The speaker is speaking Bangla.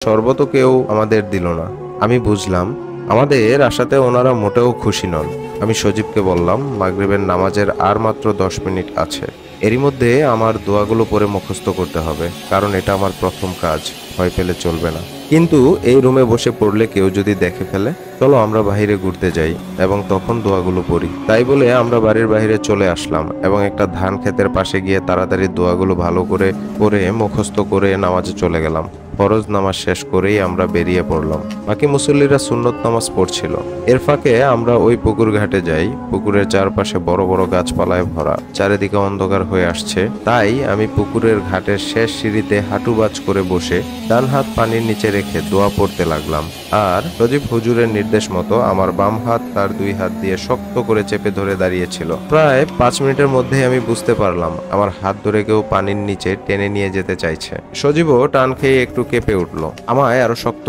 শরবতও কেউ আমাদের দিল না। আমি বুঝলাম আমাদের আশাতে ওনারা মোটেও খুশি নন। আমি সজীবকে বললাম, মাগরিবের নামাজের আর মাত্র 10 মিনিট আছে। এরই মধ্যে আমার দোয়াগুলো পড়ে মুখস্থ করতে হবে, কারণ এটা আমার প্রথম কাজ। ভয় পেলে চলবে না। কিন্তু এই রুমে বসে পড়লে কেউ যদি দেখে ফেলে? চলো আমরা বাইরে ঘুরতে যাই এবং তখন দোয়াগুলো পড়ি। তাই বলে আমরা বাড়ির বাইরে চলে আসলাম এবং একটা ধান ক্ষেতের পাশে গিয়ে তাড়াতাড়ি দোয়াগুলো ভালো করে পড়ে মুখস্থ করে নামাজে চলে গেলাম। ফরজ নামাজ শেষ করেই আমরা বেরিয়ে পড়লাম। বাকি মুসল্লিরা সুন্নত নামাজ পড়ছিল। এর ফাঁকে আমরা ওই পুকুর ঘাটে যাই। পুকুরের চারপাশে বড় বড় গাছপালায় ভরা, চারিদিকে অন্ধকার হয়ে আসছে। তাই আমি পুকুরের ঘাটের শেষ সিঁড়িতে হাঁটু বাজ করে বসে ডান হাত পানির নিচে রেখে দোয়া পড়তে লাগলাম। আর সজীব হুজুরের নির্দেশ মতো আমার বাম হাত তার 2 হাত দিয়ে শক্ত করে চেপে ধরে দাঁড়িয়েছিল। প্রায় 5 মিনিটের মধ্যেই আমি বুঝতে পারলাম আমার হাত ধরে কেউ পানির নিচে টেনে নিয়ে যেতে চাইছে। সজীবও টান খেয়ে একটু কেঁপে উঠল, আমায় আরো শক্ত